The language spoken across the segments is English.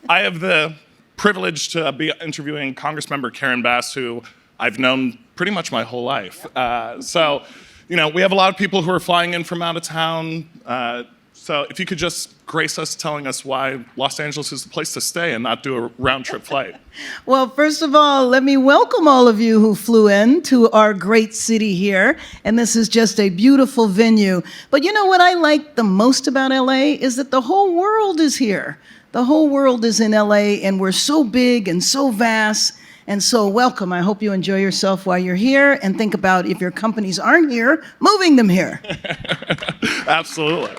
I have the privilege to be interviewing Congressmember Karen Bass, who I've known pretty much my whole life. We have a lot of people who are flying in from out of town. So if you could just grace us telling us why Los Angeles is the place to stay and not do a round-trip flight. Well, first of all, let me welcome all of you who flew in to our great city here. And this is just a beautiful venue. But you know what I like the most about LA is that the whole world is here. The whole world is in LA, and we're so big and so vast. And so welcome. I hope you enjoy yourself while you're here, and think about, if your companies aren't here, moving them here. Absolutely.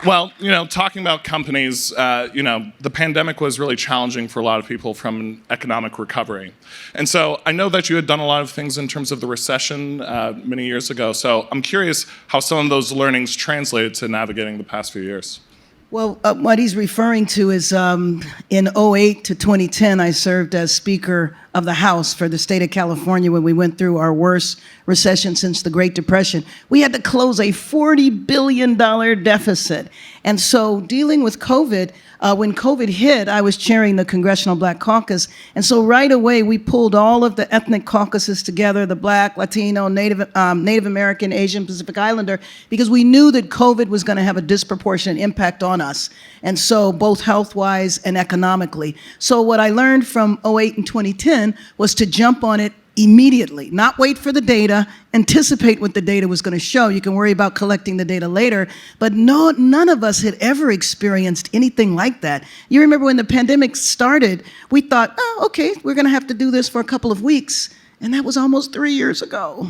Well, talking about companies, the pandemic was really challenging for a lot of people from an economic recovery. And so I know that you had done a lot of things in terms of the recession many years ago. So I'm curious how some of those learnings translated to navigating the past few years. Well, what he's referring to is in 2008 to 2010, I served as Speaker of the House for the state of California when we went through our worst recession since the Great Depression. We had to close a $40 billion deficit. And so dealing with COVID, when COVID hit, I was chairing the Congressional Black Caucus. And so right away, we pulled all of the ethnic caucuses together, the Black, Latino, Native American, Asian, Pacific Islander, because we knew that COVID was going to have a disproportionate impact on us. And so both health-wise and economically. So what I learned from 2008 and 2010 was to jump on it immediately, not wait for the data, anticipate what the data was going to show. You can worry about collecting the data later, but none of us had ever experienced anything like that. You remember when the pandemic started, we thought, oh, okay, we're going to have to do this for a couple of weeks, and that was almost 3 years ago.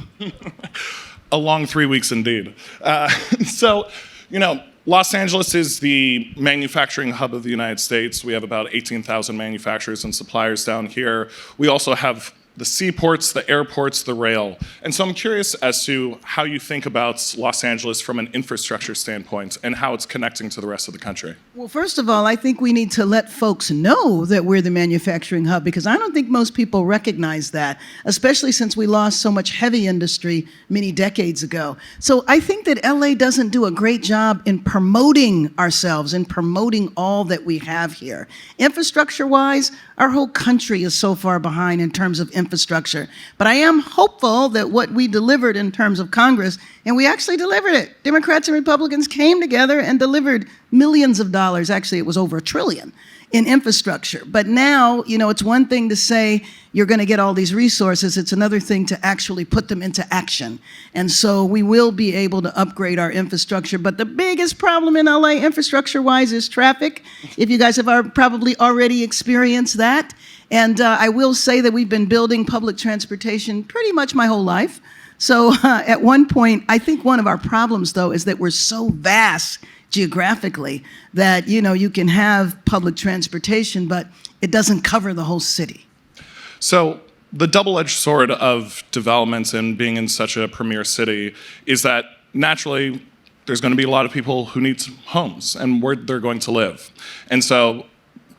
A long 3 weeks indeed. Los Angeles is the manufacturing hub of the United States. We have about 18,000 manufacturers and suppliers down here. We also have the seaports, the airports, the rail. And so I'm curious as to how you think about Los Angeles from an infrastructure standpoint and how it's connecting to the rest of the country. Well, first of all, I think we need to let folks know that we're the manufacturing hub, because I don't think most people recognize that, especially since we lost so much heavy industry many decades ago. So I think that LA doesn't do a great job in promoting ourselves and promoting all that we have here. Infrastructure-wise, our whole country is so far behind in terms of infrastructure. But I am hopeful that what we delivered in terms of Congress, and we actually delivered it. Democrats and Republicans came together and delivered millions of dollars. Actually, it was over $1 trillion in infrastructure. But now, it's one thing to say you're going to get all these resources. It's another thing to actually put them into action. And so we will be able to upgrade our infrastructure. But the biggest problem in LA infrastructure-wise is traffic. If you guys have probably already experienced that. And I will say that we've been building public transportation pretty much my whole life. So at one point, I think one of our problems, though, is that we're so vast geographically that, you can have public transportation, but it doesn't cover the whole city. So the double-edged sword of development and being in such a premier city is that naturally there's going to be a lot of people who need homes and where they're going to live. And so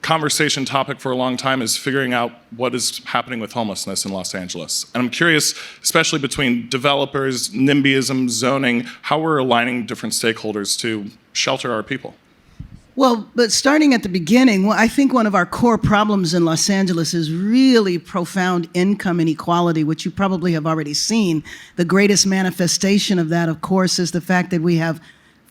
conversation topic for a long time is figuring out what is happening with homelessness in Los Angeles. And I'm curious, especially between developers, NIMBYism, zoning, how we're aligning different stakeholders to shelter our people. Well, but starting at the beginning, I think one of our core problems in Los Angeles is really profound income inequality, which you probably have already seen. The greatest manifestation of that, of course, is the fact that we have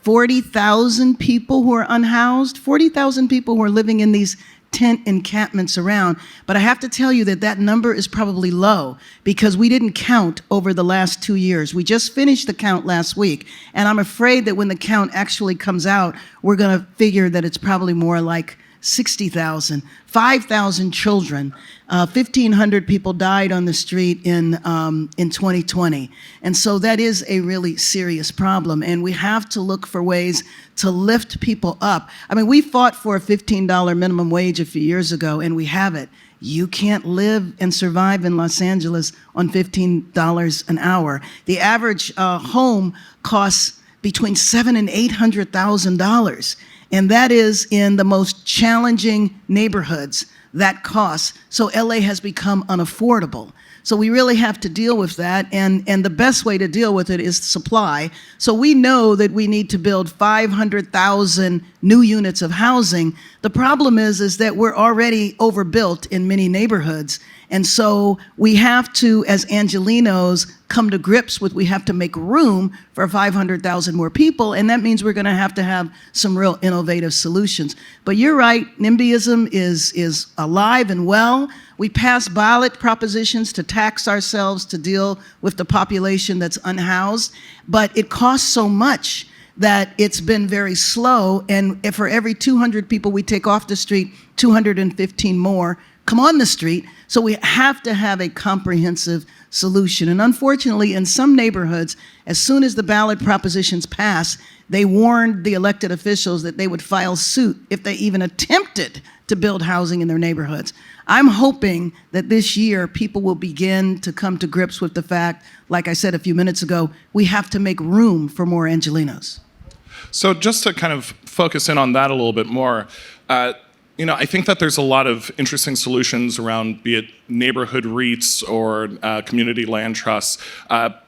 40,000 people who are unhoused, 40,000 people who are living in these tent encampments around. But I have to tell you that that number is probably low because we didn't count over the last 2 years. We just finished the count last week. And I'm afraid that when the count actually comes out, we're going to figure that it's probably more like 60,000, 5,000 children, 1,500 people died on the street in 2020. And so that is a really serious problem. And we have to look for ways to lift people up. I mean, we fought for a $15 minimum wage a few years ago, and we have it. You can't live and survive in Los Angeles on $15 an hour. The average home costs between $700,000 and $800,000. and that is in the most challenging neighborhoods that costs. So LA has become unaffordable. So we really have to deal with that, and the best way to deal with it is supply. So we know that we need to build 500,000 new units of housing. The problem is that we're already overbuilt in many neighborhoods, and so we have to, as Angelenos, come to grips with we have to make room for 500,000 more people, and that means we're going to have some real innovative solutions. But you're right, NIMBYism is alive and well. We pass ballot propositions to tax ourselves to deal with the population that's unhoused, but it costs so much that it's been very slow, and if for every 200 people we take off the street, 215 more come on the street. So we have to have a comprehensive solution. And unfortunately, in some neighborhoods, as soon as the ballot propositions pass, they warned the elected officials that they would file suit if they even attempted to build housing in their neighborhoods. I'm hoping that this year people will begin to come to grips with the fact, like I said a few minutes ago, we have to make room for more Angelenos. So just to kind of focus in on that a little bit more, I think that there's a lot of interesting solutions around, be it neighborhood REITs or community land trusts.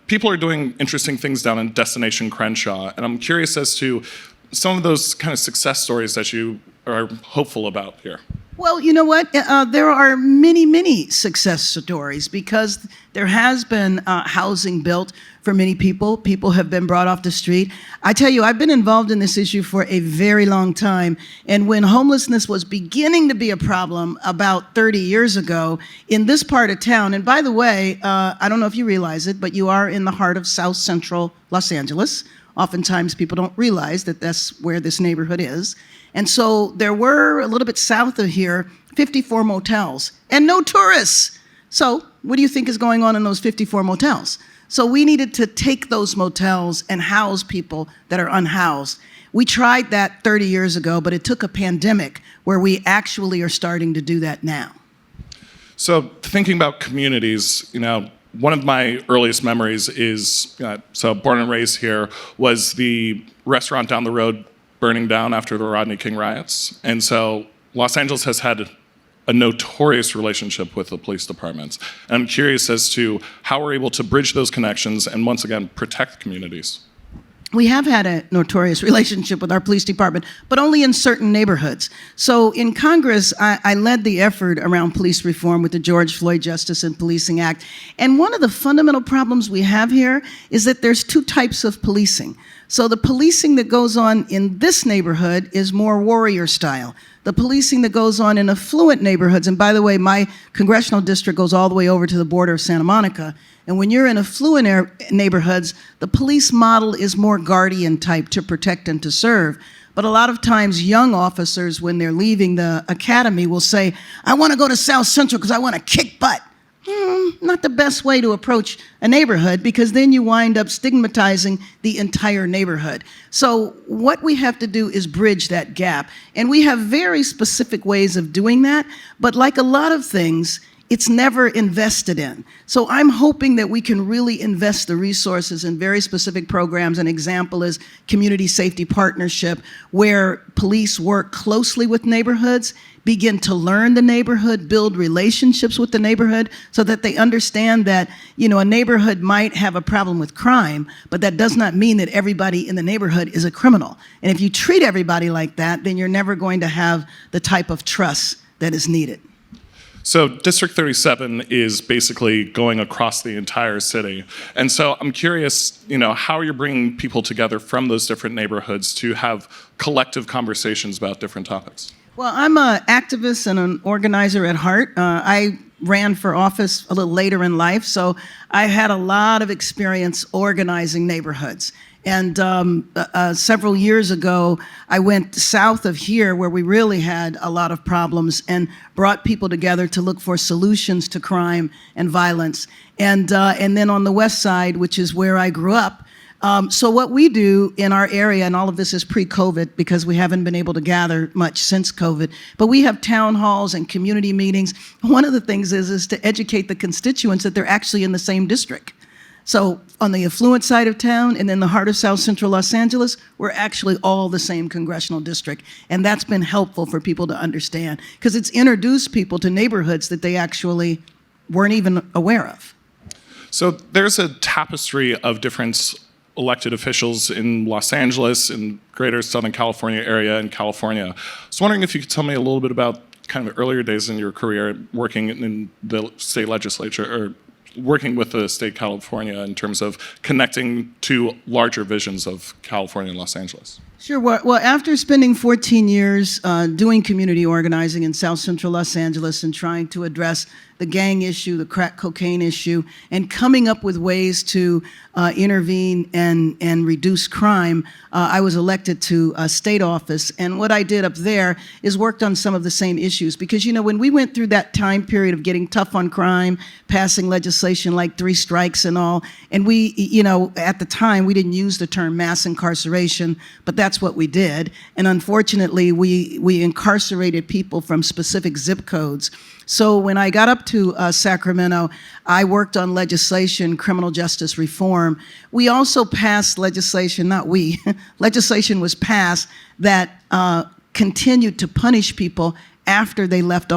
People are doing interesting things down in Destination Crenshaw, and I'm curious as to some of those kind of success stories that you are hopeful about here. Well, you know what? There are many, many success stories because there has been housing built for many people. People have been brought off the street. I tell you, I've been involved in this issue for a very long time. And when homelessness was beginning to be a problem about 30 years ago in this part of town, and by the way, I don't know if you realize it, but you are in the heart of South Central Los Angeles. Oftentimes people don't realize that that's where this neighborhood is. And so there were, a little bit south of here, 54 motels and no tourists. So what do you think is going on in those 54 motels? So we needed to take those motels and house people that are unhoused. We tried that 30 years ago, but it took a pandemic where we actually are starting to do that now. So thinking about communities, one of my earliest memories is, so born and raised here, was the restaurant down the road burning down after the Rodney King riots. And so Los Angeles has had a notorious relationship with the police departments. And I'm curious as to how we're able to bridge those connections and, once again, protect communities. We have had a notorious relationship with our police department, but only in certain neighborhoods. So in Congress, I led the effort around police reform with the George Floyd Justice and Policing Act. And one of the fundamental problems we have here is that there's two types of policing. So the policing that goes on in this neighborhood is more warrior style. The policing that goes on in affluent neighborhoods, and by the way, my congressional district goes all the way over to the border of Santa Monica, and when you're in affluent neighborhoods, the police model is more guardian type to protect and to serve. But a lot of times young officers, when they're leaving the academy, will say, I want to go to South Central because I want to kick butt. Not the best way to approach a neighborhood, because then you wind up stigmatizing the entire neighborhood. So what we have to do is bridge that gap. And we have very specific ways of doing that, but like a lot of things, it's never invested in. So I'm hoping that we can really invest the resources in very specific programs. An example is Community Safety Partnership, where police work closely with neighborhoods, begin to learn the neighborhood, build relationships with the neighborhood so that they understand that, a neighborhood might have a problem with crime, but that does not mean that everybody in the neighborhood is a criminal. And if you treat everybody like that, then you're never going to have the type of trust that is needed. So District 37 is basically going across the entire city. And so I'm curious, how you're bringing people together from those different neighborhoods to have collective conversations about different topics. Well, I'm an activist and an organizer at heart. I ran for office a little later in life, so I had a lot of experience organizing neighborhoods. And several years ago, I went south of here where we really had a lot of problems and brought people together to look for solutions to crime and violence. And then on the west side, which is where I grew up, so what we do in our area, and all of this is pre-COVID because we haven't been able to gather much since COVID, but we have town halls and community meetings. One of the things is to educate the constituents that they're actually in the same district. So on the affluent side of town and then the heart of South Central Los Angeles, we're actually all the same congressional district. And that's been helpful for people to understand because it's introduced people to neighborhoods that they actually weren't even aware of. So there's a tapestry of different elected officials in Los Angeles, in greater Southern California area, in California. I was wondering if you could tell me a little bit about kind of earlier days in your career working in the state legislature, or working with the state of California in terms of connecting to larger visions of California and Los Angeles. Sure. Well, after spending 14 years doing community organizing in South Central Los Angeles and trying to address the gang issue, the crack cocaine issue, and coming up with ways to intervene and reduce crime, I was elected to a state office. And what I did up there is worked on some of the same issues. Because, when we went through that time period of getting tough on crime, passing legislation like 3 strikes and all, and we, at the time, we didn't use the term mass incarceration, but that's what we did. And unfortunately, we incarcerated people from specific zip codes. So when I got up to Sacramento, I worked on legislation, criminal justice reform. We also passed legislation, not we, legislation was passed that continued to punish people after they left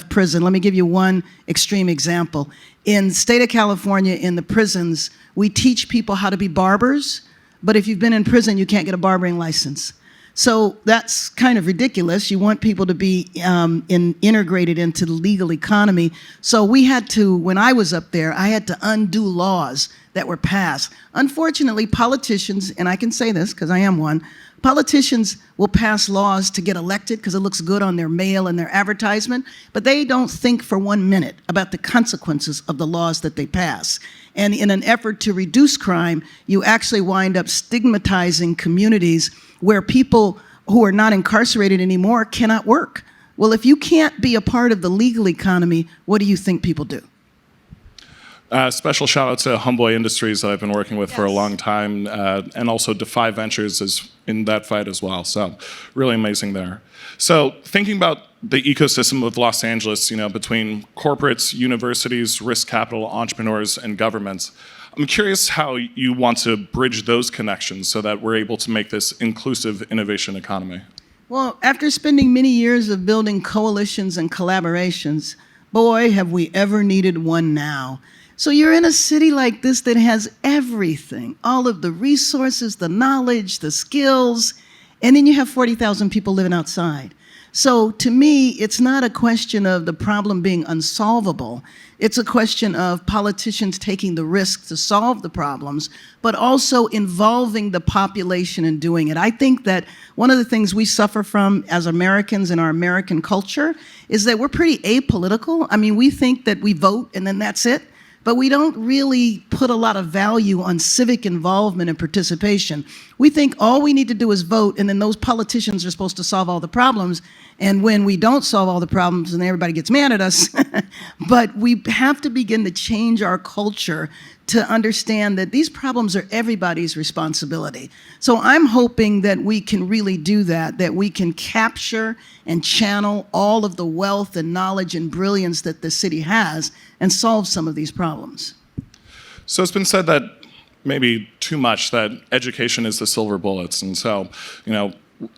prison. Let me give you one extreme example. In the state of California, in the prisons, we teach people how to be barbers, but if you've been in prison, you can't get a barbering license. So that's kind of ridiculous. You want people to be integrated into the legal economy. So we had to, when I was up there, I had to undo laws that were passed. Unfortunately, politicians, and I can say this because I am one, politicians will pass laws to get elected because it looks good on their mail and their advertisement, but they don't think for 1 minute about the consequences of the laws that they pass. And in an effort to reduce crime, you actually wind up stigmatizing communities where people who are not incarcerated anymore cannot work. Well, if you can't be a part of the legal economy, what do you think people do? Special shout out to Homeboy Industries that I've been working with for a long time, and also Defy Ventures is in that fight as well. So really amazing there. So thinking about the ecosystem of Los Angeles, between corporates, universities, risk capital, entrepreneurs, and governments, I'm curious how you want to bridge those connections so that we're able to make this inclusive innovation economy. Well, after spending many years of building coalitions and collaborations, boy, have we ever needed one now. So you're in a city like this that has everything, all of the resources, the knowledge, the skills, and then you have 40,000 people living outside. So to me, it's not a question of the problem being unsolvable. It's a question of politicians taking the risk to solve the problems, but also involving the population in doing it. I think that one of the things we suffer from as Americans in our American culture is that we're pretty apolitical. I mean, we think that we vote and then that's it. But we don't really put a lot of value on civic involvement and participation. We think all we need to do is vote, and then those politicians are supposed to solve all the problems. And when we don't solve all the problems, then everybody gets mad at us. But we have to begin to change our culture to understand that these problems are everybody's responsibility. So I'm hoping that we can really do that we can capture and channel all of the wealth and knowledge and brilliance that the city has and solve some of these problems. So it's been said that maybe too much that education is the silver bullets. And so, the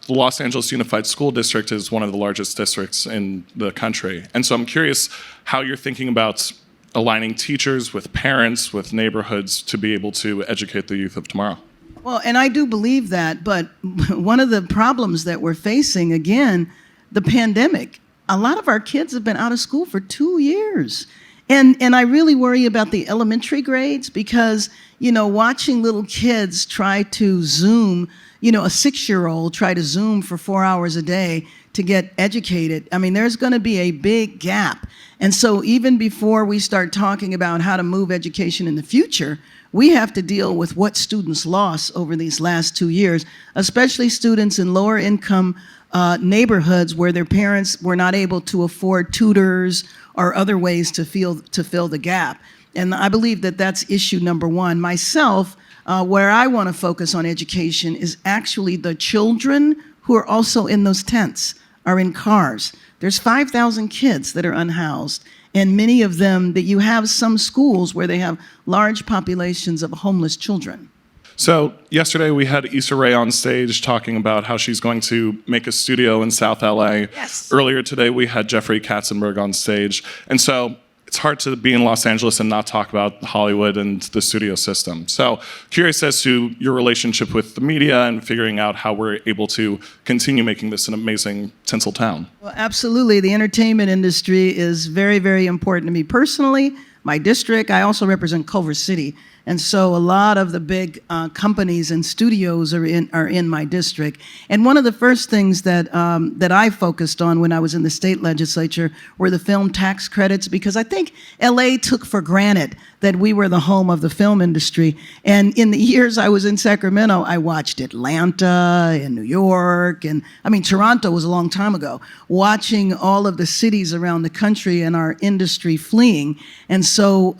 Los Angeles Unified School District is one of the largest districts in the country. And so I'm curious how you're thinking about aligning teachers with parents, with neighborhoods to be able to educate the youth of tomorrow. Well, and I do believe that, but one of the problems that we're facing, again, the pandemic, a lot of our kids have been out of school for 2 years. And I really worry about the elementary grades because, watching little kids try to Zoom, a 6-year-old try to Zoom for 4 hours a day to get educated, I mean, there's going to be a big gap. And so even before we start talking about how to move education in the future, we have to deal with what students lost over these last 2 years, especially students in lower income neighborhoods where their parents were not able to afford tutors or other ways to fill the gap. And I believe that that's issue number one. Myself, where I want to focus on education is actually the children who are also in those tents. are in cars. There's 5,000 kids that are unhoused, and many of them that you have some schools where they have large populations of homeless children. So yesterday we had Issa Rae on stage talking about how she's going to make a studio in South LA. Yes. Earlier today we had Jeffrey Katzenberg on stage. And so it's hard to be in Los Angeles and not talk about Hollywood and the studio system. So curious as to your relationship with the media and figuring out how we're able to continue making this an amazing tinsel town. Well, absolutely. The entertainment industry is very, very important to me personally. My district, I also represent Culver City. And so a lot of the big companies and studios are in my district. And one of the first things that I focused on when I was in the state legislature were the film tax credits, because I think LA took for granted that we were the home of the film industry. And in the years I was in Sacramento, I watched Atlanta and New York, and I mean, Toronto was a long time ago, watching all of the cities around the country and our industry fleeing. And so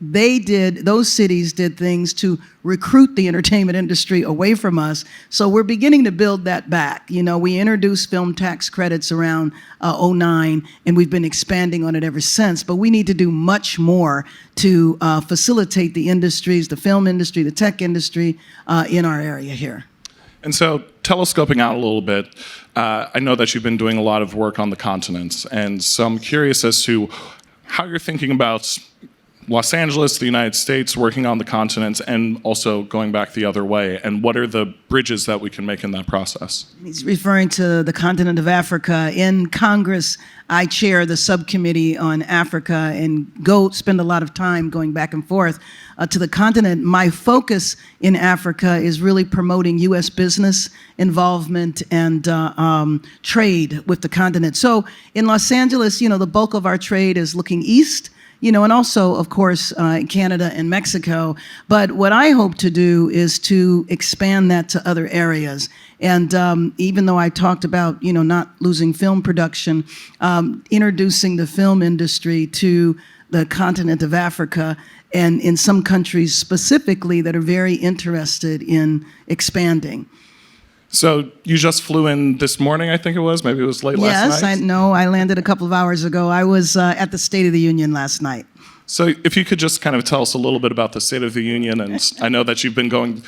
those cities did things to recruit the entertainment industry away from us. So we're beginning to build that back. You know, we introduced film tax credits around '09, and we've been expanding on it ever since. But we need to do much more to facilitate the industries, the film industry, the tech industry in our area here. And so, telescoping out a little bit, I know that you've been doing a lot of work on the continent. And so I'm curious as to how you're thinking about Los Angeles, the United States, working on the continent, and also going back the other way, and what are the bridges that we can make in that process? He's referring to the continent of Africa. In Congress, I chair the subcommittee on Africa and spend a lot of time going back and forth to the continent. My focus in Africa is really promoting U.S. business involvement and trade with the continent. So in Los Angeles, you know, the bulk of our trade is looking east, you know, and also, of course, Canada and Mexico. But what I hope to do is to expand that to other areas. And even though I talked about, you know, not losing film production, introducing the film industry to the continent of Africa, and in some countries specifically that are very interested in expanding. So you just flew in this morning, I think it was? Maybe it was late last night? Yes, I landed a couple of hours ago. I was at the State of the Union last night. So if you could just kind of tell us a little bit about the State of the Union, and I know that you've been going,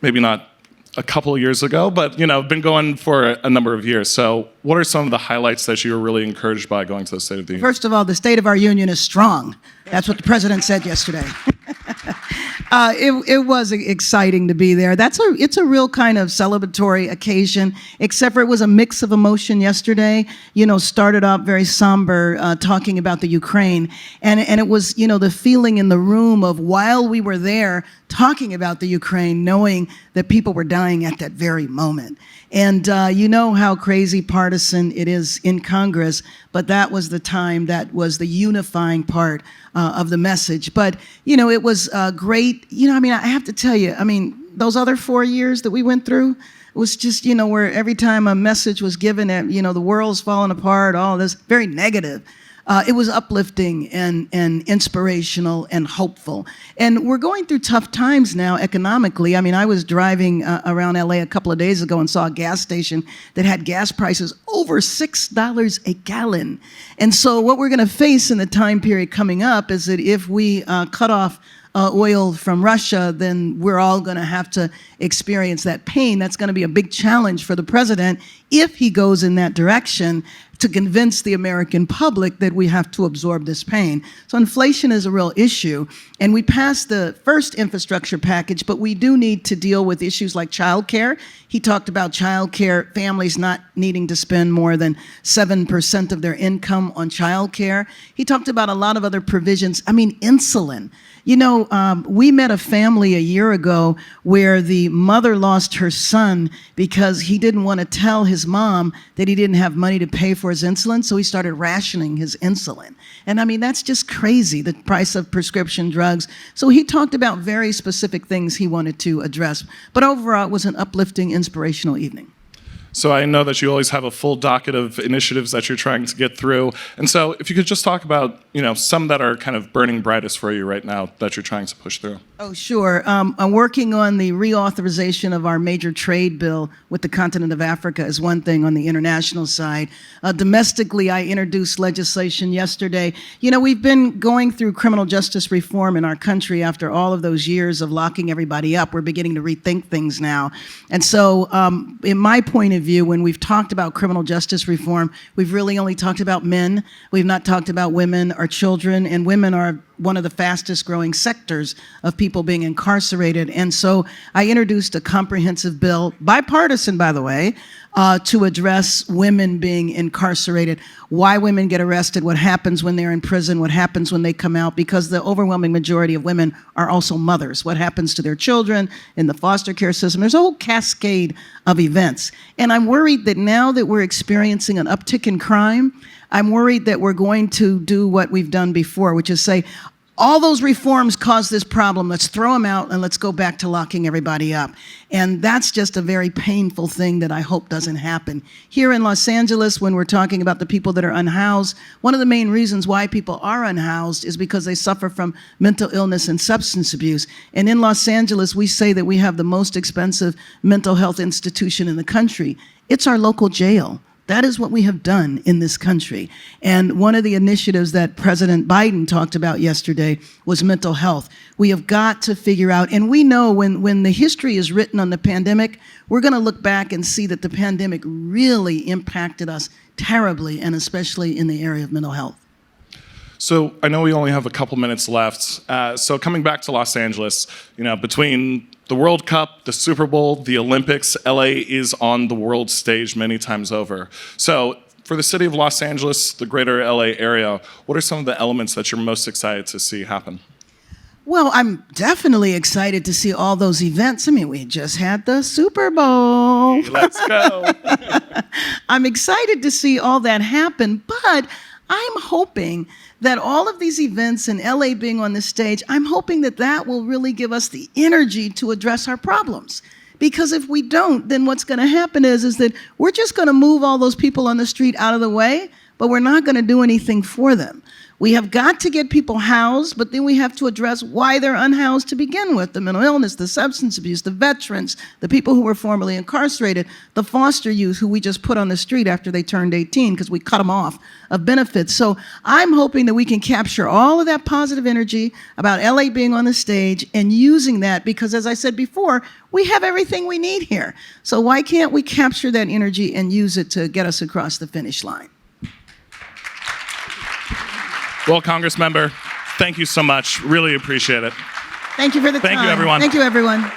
maybe not a couple of years ago, but, you know, been going for a number of years. So what are some of the highlights that you were really encouraged by going to the State of the Union? First of all, the state of our union is strong. That's what the president said yesterday. It was exciting to be there. It's a real kind of celebratory occasion, except for it was a mix of emotion yesterday. You know, started off very somber, talking about the Ukraine. And it was, you know, the feeling in the room of while we were there talking about the Ukraine, knowing that people were dying at that very moment. And you know how crazy partisan it is in Congress, but that was the time that was the unifying part of the message. But, you know, it was great. You know, I mean, I have to tell you, I mean, those other 4 years that we went through, it was just, you know, where every time a message was given that, you know, the world's falling apart, all this, very negative. It was uplifting and inspirational and hopeful. And we're going through tough times now economically. I mean, I was driving around LA a couple of days ago and saw a gas station that had gas prices over $6 a gallon. And so what we're going to face in the time period coming up is that if we cut off oil from Russia, then we're all going to have to experience that pain. That's going to be a big challenge for the president if he goes in that direction to convince the American public that we have to absorb this pain. So inflation is a real issue. And we passed the first infrastructure package, but we do need to deal with issues like childcare. He talked about childcare, families not needing to spend more than 7% of their income on childcare. He talked about a lot of other provisions. I mean, insulin. You know, we met a family a year ago where the mother lost her son because he didn't want to tell his mom that he didn't have money to pay for his insulin, so he started rationing his insulin. And I mean, that's just crazy, the price of prescription drugs. So he talked about very specific things he wanted to address. But overall, it was an uplifting, inspirational evening. So I know that you always have a full docket of initiatives that you're trying to get through. And so if you could just talk about, some that are kind of burning brightest for you right now that you're trying to push through. Oh, sure. I'm working on the reauthorization of our major trade bill with the continent of Africa is one thing on the international side. Domestically, I introduced legislation yesterday. We've been going through criminal justice reform in our country after all of those years of locking everybody up. We're beginning to rethink things now. And so, in my point of view, when we've talked about criminal justice reform, we've really only talked about men. We've not talked about women or children, and women are one of the fastest growing sectors of people being incarcerated. And so I introduced a comprehensive bill, bipartisan, by the way, to address women being incarcerated, why women get arrested, what happens when they're in prison, what happens when they come out, because the overwhelming majority of women are also mothers, what happens to their children in the foster care system. There's a whole cascade of events. And I'm worried that now that we're experiencing an uptick in crime, I'm worried that we're going to do what we've done before, which is say, all those reforms caused this problem. Let's throw them out and let's go back to locking everybody up. And that's just a very painful thing that I hope doesn't happen. Here in Los Angeles, when we're talking about the people that are unhoused, one of the main reasons why people are unhoused is because they suffer from mental illness and substance abuse. And in Los Angeles, we say that we have the most expensive mental health institution in the country. It's our local jail. That is what we have done in this country. And one of the initiatives that President Biden talked about yesterday was mental health. We have got to figure out, and we know when the history is written on the pandemic, we're going to look back and see that the pandemic really impacted us terribly, and especially in the area of mental health. So I know we only have a couple minutes left. So coming back to Los Angeles, between the World Cup, the Super Bowl, the Olympics, LA is on the world stage many times over. So for the city of Los Angeles, the greater LA area, what are some of the elements that you're most excited to see happen? Well, I'm definitely excited to see all those events. I mean, we just had the Super Bowl. Let's go. I'm excited to see all that happen, but I'm hoping that all of these events and LA being on the stage, I'm hoping that that will really give us the energy to address our problems. Because if we don't, then what's going to happen is that we're just going to move all those people on the street out of the way, but we're not going to do anything for them. We have got to get people housed, but then we have to address why they're unhoused to begin with. The mental illness, the substance abuse, the veterans, the people who were formerly incarcerated, the foster youth who we just put on the street after they turned 18 because we cut them off of benefits. So I'm hoping that we can capture all of that positive energy about LA being on the stage and using that because, as I said before, we have everything we need here. So why can't we capture that energy and use it to get us across the finish line? Well, Congressmember, thank you so much. Really appreciate it. Thank you for the time. Thank you, everyone. Thank you, everyone.